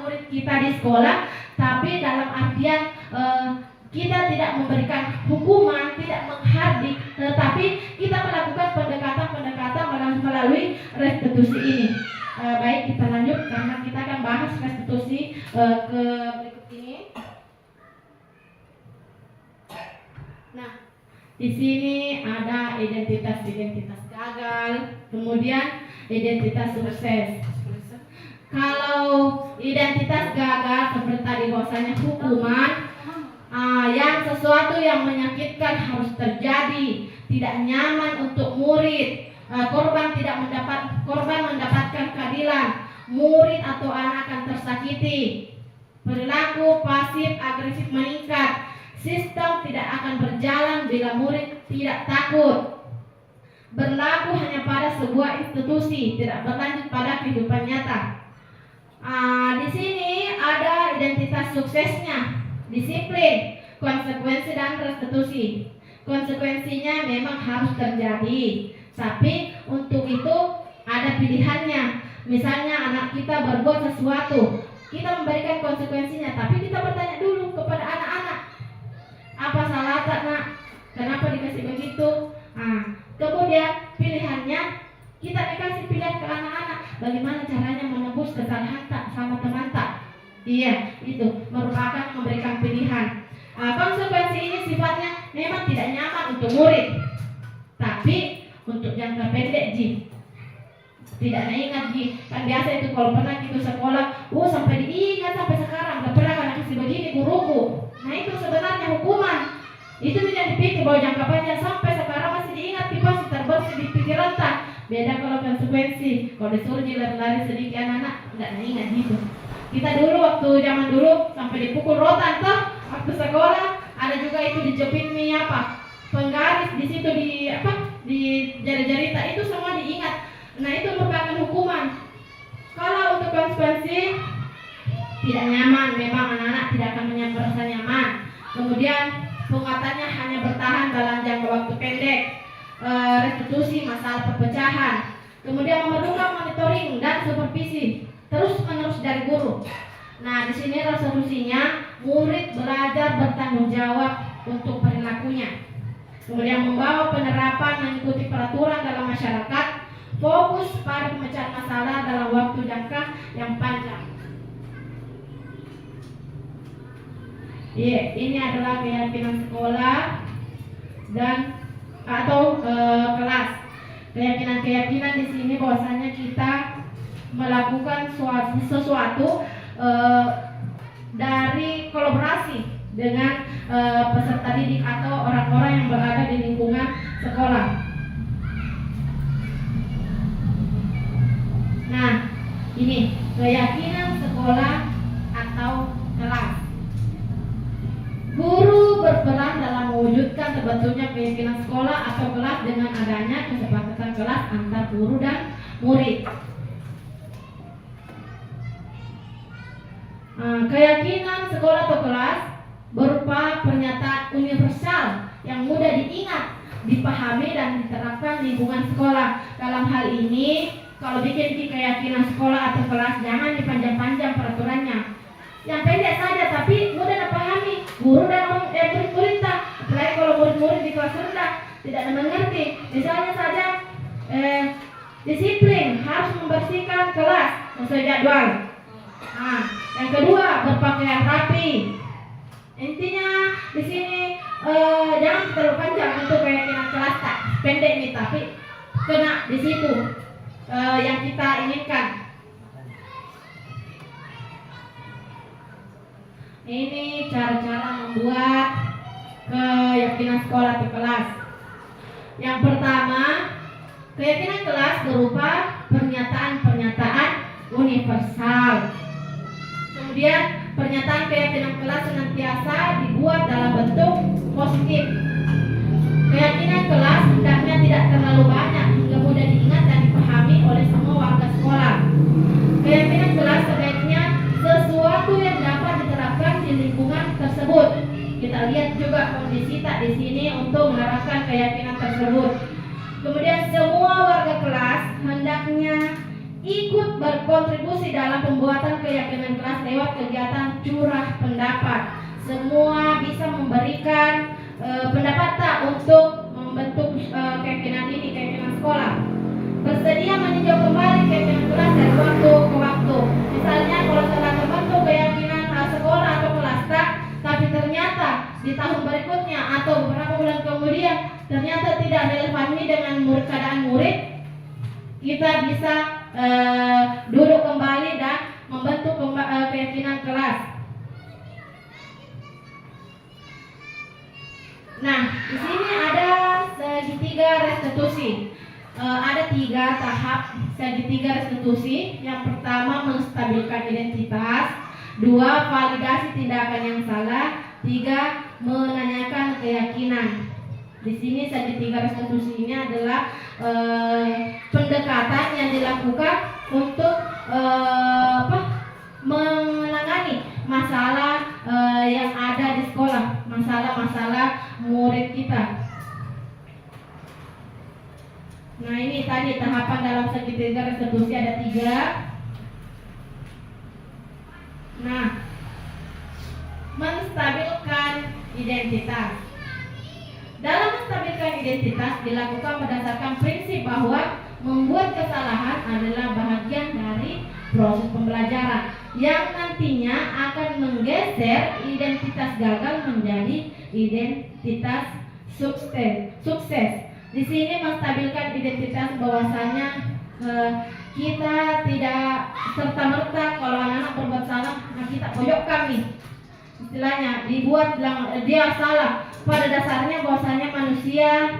murid kita di sekolah, tapi dalam artian kita tidak memberikan hukuman, tidak menghardik, tetapi kita melakukan pendekatan melalui restitusi ini. Baik, kita lanjut karena kita akan bahas restitusi ke berikut ini. Di sini ada identitas gagal, kemudian identitas sukses. Kalau identitas gagal seperti tadi bahwasanya hukuman, yang sesuatu yang menyakitkan harus terjadi, tidak nyaman untuk murid. Korban mendapatkan keadilan, murid atau anak akan tersakiti. Perilaku pasif agresif meningkat. Sistem tidak akan berjalan bila murid tidak takut. Berlaku hanya pada sebuah institusi, tidak berlanjut pada kehidupan nyata. Di sini ada identitas suksesnya, disiplin, konsekuensi dan restitusi. Konsekuensinya memang harus terjadi, tapi untuk itu ada pilihannya. Misalnya anak kita berbuat sesuatu, kita memberikan konsekuensinya, tapi kita bertanya dulu kepada anak-anak, apa salah tak nak? Kenapa dikasih begitu? Kemudian pilihannya kita dikasih pilihan ke anak-anak, bagaimana caranya menebus kesalahan tak sama teman tak? Iya, itu merupakan memberikan pilihan. Konsekuensi ini sifatnya memang tidak nyaman untuk murid, tapi untuk jangka pendek Ji. Tidak ingat Ji, kan biasa itu kalau pernah kita sekolah, sampai diingat sampai sekarang, gak pernah kan kasih begini guruku. Nah itu sebenarnya hukuman. Itu tidak dipikir bahwa jangka panjang sampai sekarang masih diingat, masih terbersih di pikiran tak. Beda kalau konsekuensi, kalau disuruh lari-lari sedikit anak-anak, nggak ingat gitu. Kita dulu waktu zaman dulu sampai dipukul rotan toh, waktu sekolah ada juga itu dijepit penggaris di situ di jari-jari tak, itu semua diingat. Nah itu merupakan hukuman. Kalau untuk konsekuensi tidak nyaman, memang anak-anak tidak akan merasa nyaman. Kemudian penguatannya hanya bertahan dalam jangka waktu pendek. Restitusi masalah perpecahan. Kemudian memerlukan monitoring dan supervisi terus-menerus dari guru. Nah, di sini resolusinya murid belajar bertanggung jawab untuk perilakunya. Kemudian membawa penerapan mengikuti peraturan dalam masyarakat, fokus pada pemecahan masalah dalam waktu jangka yang panjang. Ini adalah keyakinan sekolah dan atau kelas. Keyakinan di sini bahwasanya kita melakukan sesuatu dari kolaborasi dengan peserta didik atau orang-orang yang berada di lingkungan sekolah. Nah, ini keyakinan sekolah atau kelas. Guru berperan dalam mewujudkan terbentuknya keyakinan sekolah atau kelas dengan adanya kesepakatan kelas antar guru dan murid. Keyakinan sekolah atau kelas berupa pernyataan universal yang mudah diingat, dipahami dan diterapkan di lingkungan sekolah. Dalam hal ini, kalau bikin keyakinan sekolah atau kelas, jangan dipanjang-panjang peraturannya. Yang pendek saja tapi mudah dipahami guru dan murid-murid tak. Apalagi kalau murid-murid di kelas rendah tidak mengerti. Misalnya saja disiplin, harus membersihkan kelas sesuai jadwal. Yang kedua, berpakaian rapi. Intinya di sini jangan terlalu panjang untuk keyakinan kelas tak. Pendek nih tapi kena di situ yang kita inginkan. Ini cara-cara membuat keyakinan sekolah atau kelas. Yang pertama, keyakinan kelas berupa pernyataan-pernyataan universal. Kemudian pernyataan keyakinan kelas senantiasa dibuat dalam bentuk positif. Keyakinan kelas hendaknya tidak terlalu banyak hingga mudah diingat dan dipahami oleh semua warga sekolah. Keyakinan kelas sebaiknya sesuatu yang dapat diterapkan di lingkungan tersebut. Kita lihat juga kondisi tak di sini untuk menerapkan keyakinan tersebut. Kemudian semua warga kelas hendaknya ikut berkontribusi dalam pembuatan keyakinan kelas lewat kegiatan curah pendapat. Semua bisa memberikan pendapat tak untuk membentuk keyakinan ini, keyakinan sekolah. Bersedia meninjau kembali keyakinan kelas dari waktu ke waktu. Misalnya kalau telah terbentuk keyakinan sekolah atau kelas tak, tapi ternyata di tahun berikutnya atau beberapa bulan kemudian ternyata tidak relevan dengan keadaan murid, kita bisa duduk kembali dan membentuk keyakinan kelas. Nah, di sini ada segitiga restitusi. Ada 3 tahap segitiga restitusi. Yang pertama menstabilkan identitas, 2 validasi tindakan yang salah, 3 menanyakan keyakinan. Di sini segitiga restitusi ini adalah pendekatan yang dilakukan untuk menangani masalah yang ada di sekolah, masalah-masalah murid kita. Nah, ini tadi tahapan dalam segitiga restitusi ada 3. Nah, menstabilkan identitas. Dalam menstabilkan identitas dilakukan berdasarkan prinsip bahwa membuat kesalahan adalah bahagian dari proses pembelajaran yang nantinya akan menggeser identitas gagal menjadi identitas sukses. Di sini menstabilkan identitas bahwasanya kita tidak serta-merta kalau anak-anak berbuat salah, nah kita pojokkan nih. Istilahnya dibuat bilang dia salah. Pada dasarnya bahwasanya manusia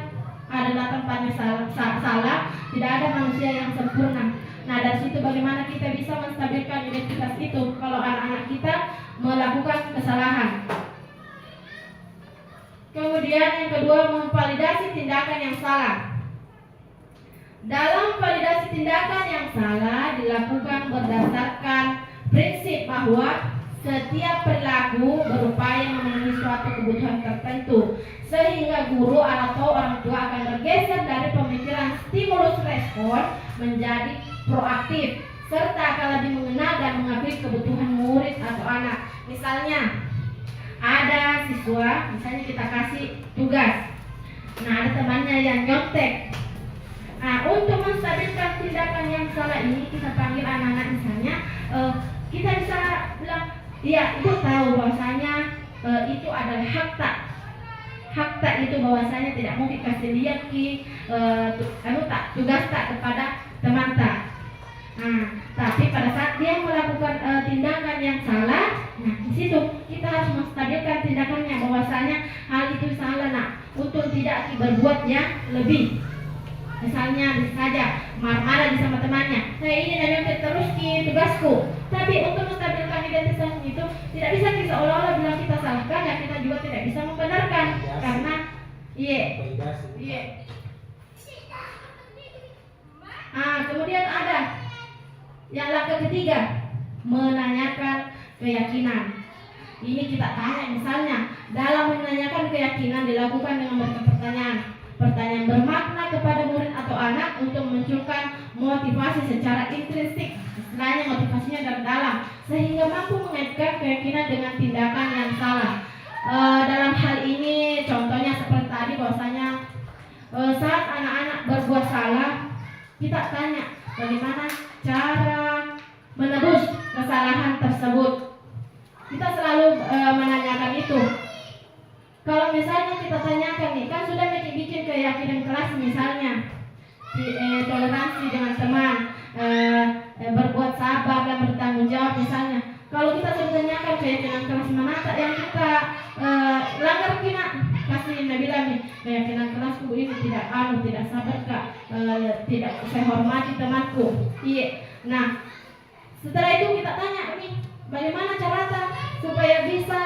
adalah tempatnya salah, tidak ada manusia yang sempurna. Nah, dari situ bagaimana kita bisa menstabilkan identitas itu kalau anak-anak kita melakukan kesalahan. Kemudian yang kedua, memvalidasi tindakan yang salah. Dalam validasi tindakan yang salah dilakukan berdasarkan prinsip bahwa setiap perilaku berupaya memenuhi suatu kebutuhan tertentu, sehingga guru atau orang tua akan bergeser dari pemikiran stimulus respon menjadi proaktif, serta akan lebih mengenal dan mengakui kebutuhan murid atau anak. Misalnya ada siswa, misalnya kita kasih tugas, nah ada temannya yang nyontek. Nah, untuk menstabilkan tindakan yang salah ini kita panggil anak-anak, misalnya kita bisa bilang, iya, ibu tahu bahwasanya itu adalah hak tak itu bahwasanya tidak mungkin kasih lihat tugas tak kepada teman tak. Nah, tapi pada saat dia melakukan tindakan yang salah, nah di situ kita harus menstabilkan tindakannya bahwasanya hal itu salah, nah untuk tidak berbuat yang lebih. Misalnya bisa saja marah-marah sama temannya, saya ini dan terus di tugasku. Tapi untuk menstabilkan identitas itu tidak bisa kita seolah-olah bilang kita salahkan, ya kita juga tidak bisa membenarkan karena kemudian ada yang langkah ketiga, menanyakan keyakinan. Ini kita tanya, misalnya dalam menanyakan keyakinan dilakukan dengan bertanya pertanyaan bermakna kepada murid atau anak untuk memunculkan motivasi secara intrinsik, istilahnya motivasinya dari dalam, sehingga mampu mengaitkan keyakinan dengan tindakan yang salah. Dalam hal ini contohnya seperti tadi bahwasanya saat anak-anak berbuat salah, kita tanya bagaimana cara menebus kesalahan tersebut. Kita selalu menanyakan itu. Kalau misalnya kita tanyakan nih, kan sudah bikin keyakinan kelas misalnya, toleransi dengan teman, berbuat sabar dan bertanggung jawab misalnya. Kalau kita sudah tanyakan keyakinan kelas mana yang kita langgar, kita kasih Nabila nih, keyakinan kelasku ini tidak sabar kak, tidak saya hormati temanku. Iya. Nah, setelah itu kita tanya nih, bagaimana caranya supaya bisa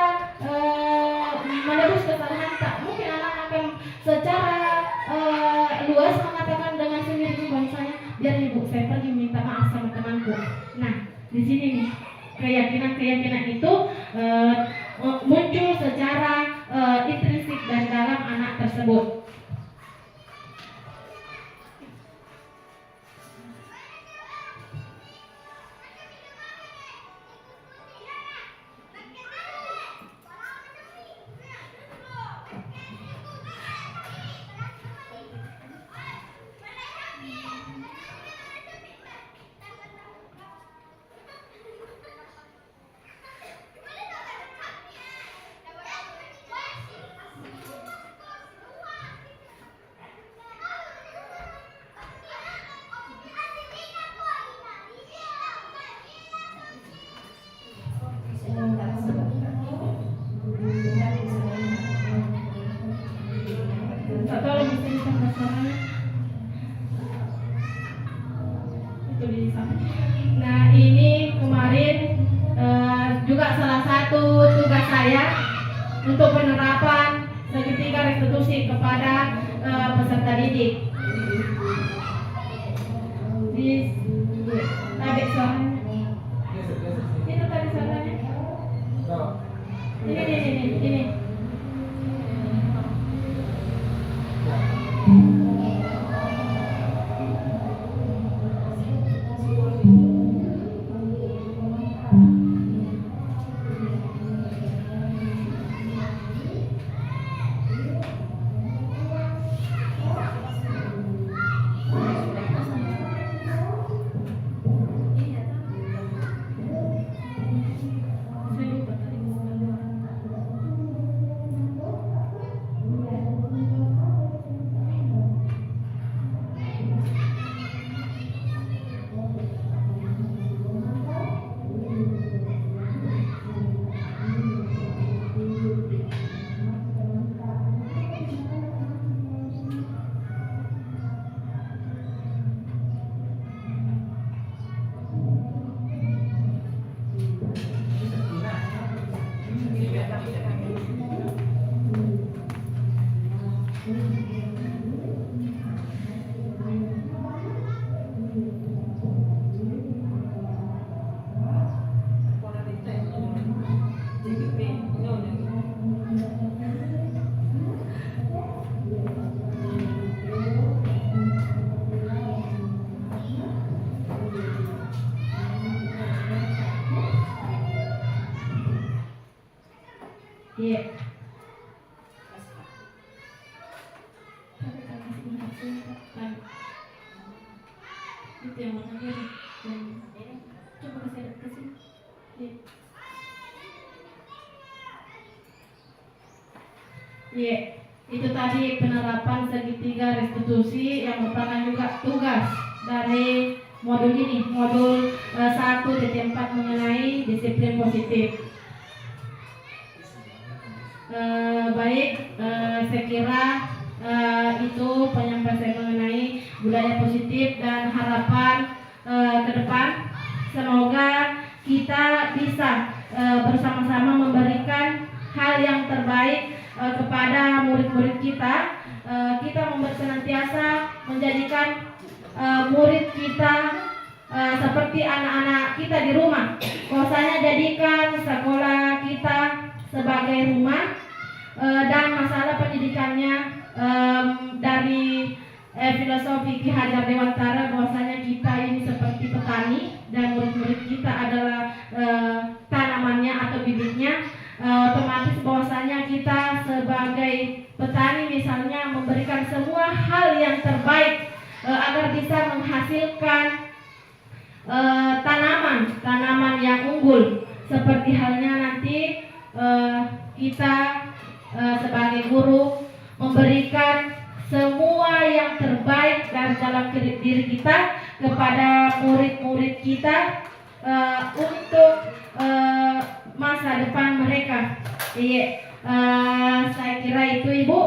menebus kesalahan tak? Mungkin anak akan secara luas mengatakan dengan sendiri bahwasanya biar ibu saya pergi minta maaf sama temanku. Nah, di sini nih keyakinan itu muncul secara intrinsik dari dalam anak tersebut. Minta tolong bisa ditambah suaranya. Itu di sana. Nah ini kemarin juga salah satu tugas saya untuk penerapan segitiga restitusi kepada peserta didik. Di tadi suaranya. Itu tadi suaranya. Ini. Iya. Itu yang mana dia? Coba kasih ke sini. Iya. Itu tadi penerapan segitiga restitusi yang merupakan juga tugas dari modul ini, modul 1.4 mengenai disiplin positif. Saya kira itu penyampaian saya mengenai budaya positif dan harapan ke depan. Semoga kita bisa bersama-sama memberikan hal yang terbaik kepada murid-murid kita. Kita senantiasa menjadikan murid kita seperti anak-anak kita di rumah. Bahwasanya jadikan sekolah kita sebagai rumah, dan masalah pendidikannya dari filosofi Ki Hajar Dewantara, bahwasanya kita ini seperti petani dan murid-murid kita adalah tanamannya atau bibitnya. Otomatis bahwasanya kita sebagai petani misalnya memberikan semua hal yang terbaik agar bisa menghasilkan tanaman yang unggul. Seperti halnya nanti kita sebagai guru memberikan semua yang terbaik dari dalam diri kita kepada murid-murid kita untuk masa depan mereka. Iya, saya kira itu Ibu.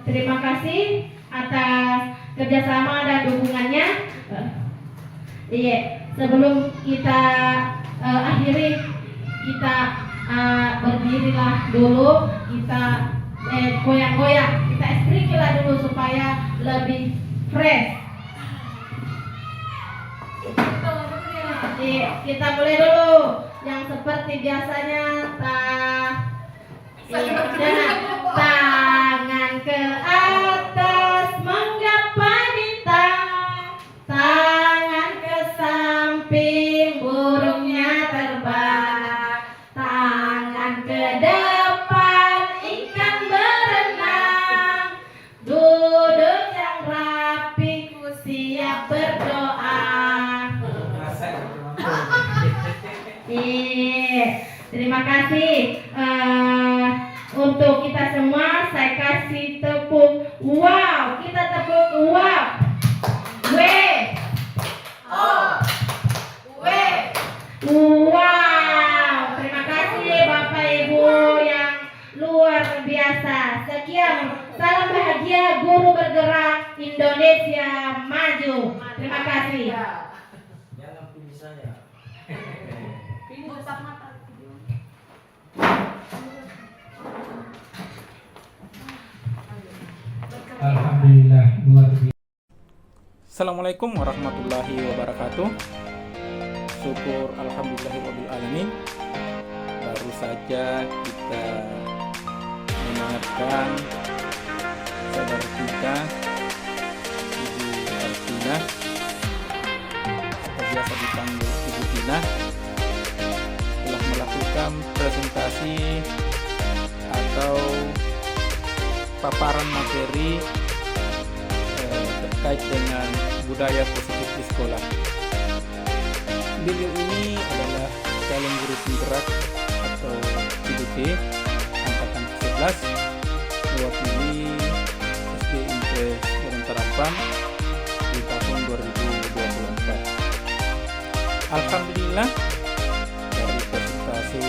Terima kasih atas kerjasama dan dukungannya. Iya, sebelum kita akhiri, kita berdirilah dulu, kita goyang-goyang, kita esprikilah dulu supaya lebih fresh. Kita mulai dulu yang seperti biasanya, tangan ke atas menggapai bintang, tangan ke samping burungnya terbang, tangan ke depan ikan berenang, duduk yang rapi siap berdoa. Terima kasih untuk kita semua. Saya kasih tepuk wow, kita tepuk wow. Wow. Terima kasih Bapak Ibu yang luar biasa. Sekian, salam bahagia. bahagia, guru bergerak, Indonesia maju. Terima kasih. Jangan pilih saya. Ini besar mata. Alhamdulillah luar biasa. Assalamualaikum warahmatullahi wabarakatuh. Syukur alhamdulillahirabbil alamin. Baru saja kita mendengarkan saudara kita Ibu Kartina, atau biasa dipanggil Ibu Tina, telah melakukan presentasi atau paparan materi terkait dengan budaya positif di sekolah. Beliau ini adalah calon guru penggerak atau PDP angkatan 11 mewakili SD Impres Gorontalo di tahun 2024. Alhamdulillah dari presentasi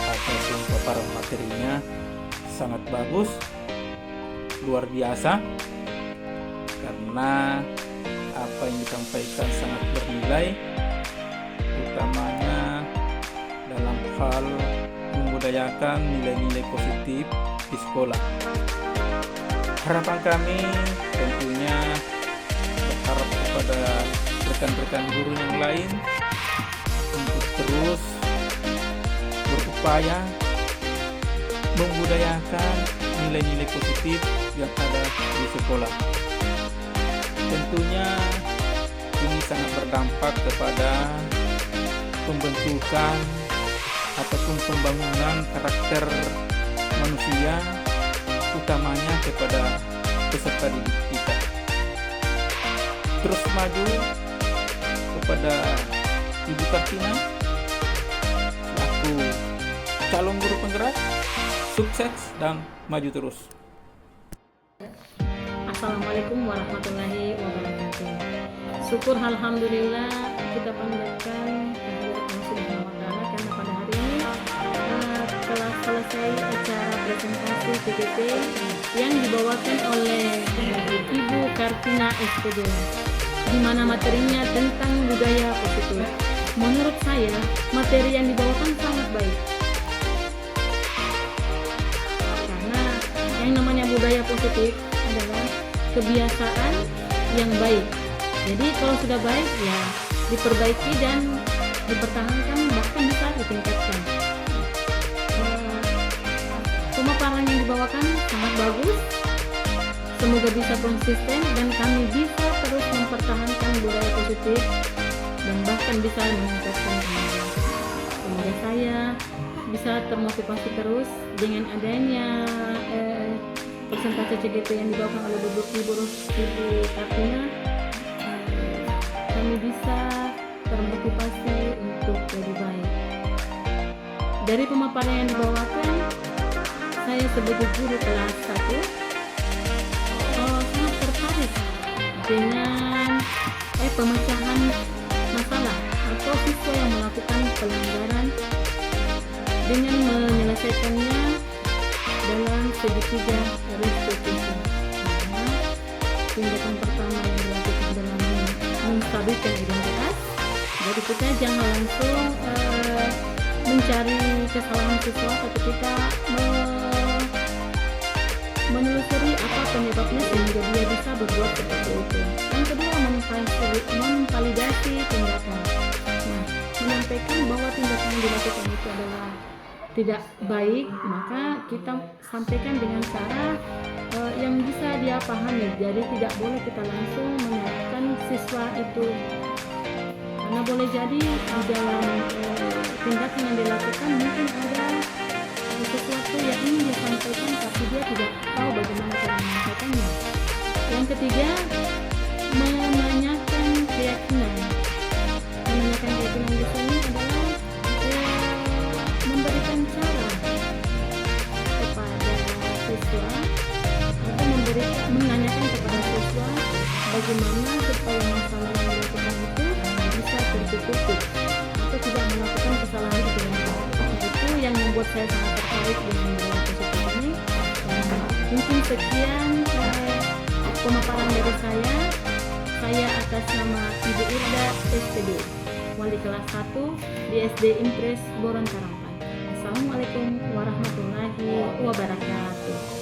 ataupun paparan materinya sangat bagus, luar biasa, karena apa yang disampaikan sangat bernilai, utamanya dalam hal membudayakan nilai-nilai positif di sekolah. Harapan kami tentunya berharap kepada rekan-rekan guru yang lain untuk terus berupaya membudayakan nilai-nilai positif yang ada di sekolah. Tentunya ini sangat berdampak kepada pembentukan ataupun pembangunan karakter manusia, utamanya kepada peserta didik kita. Terus maju kepada Ibu Kartina selaku calon guru penggerak, sukses dan maju terus. Assalamualaikum warahmatullahi wabarakatuh. Syukur alhamdulillah kita panjatkan kehadirat Allah Subhanahu wa taala karena pada hari ini telah selesai acara presentasi PPT yang dibawakan oleh Ibu Kartina SPD, di mana materinya tentang budaya positif. Menurut saya materi yang dibawakan sangat baik. Karena yang namanya budaya positif adalah kebiasaan yang baik. Jadi kalau sudah baik ya diperbaiki dan dipertahankan, bahkan bisa ditingkatkan. Pemaparan yang dibawakan sangat bagus. Semoga bisa konsisten dan kami bisa terus mempertahankan budaya positif dan bahkan bisa meningkatkan kembali. Semoga saya bisa termotivasi terus dengan adanya presentasi CGP yang dibawakan oleh Ibu Kartina. Kami bisa termotivasi untuk lebih baik. Dari pemaparan yang dibawakan, saya sebagai guru kelas 1 sangat tertarik dengan pemecahan masalah atau siswa yang melakukan pelanggaran dengan menyelesaikannya dalam segitiga restitusi. Karena tindakan pertama yang dilakukan adalah menstabilkan identitas. Jadi kita jangan langsung mencari kesalahan siswa, tapi kita menelusuri apa penyebabnya sehingga dia bisa berbuat seperti itu. Yang kedua, memvalidasi tindakan. Nah, menyampaikan bahwa tindakan yang dilakukan itu adalah tidak baik, maka kita sampaikan dengan cara yang bisa dia pahami. Jadi tidak boleh kita langsung menyalahkan siswa itu, karena boleh jadi di dalam tindakan yang dilakukan mungkin ada sesuatu yang ingin disampaikan tapi dia tidak tahu bagaimana cara menyampaikannya. Yang ketiga, menanyakan keyakinan. Menanyakan keyakinan di sini adalah memberikan cara kepada siswa atau menanyakan kepada siswa bagaimana supaya masalah yang dilakukan itu bisa tertutup atau tidak melakukan kesalahan itu. Itu yang membuat saya sangat tertarik dengan budaya positif ini. Mungkin sekian pemaparan dari saya. Saya atas nama Ibu Irda SPD, Wali kelas 1 di SD Impres Boron Karampan. Assalamualaikum warahmatullahi wabarakatuh.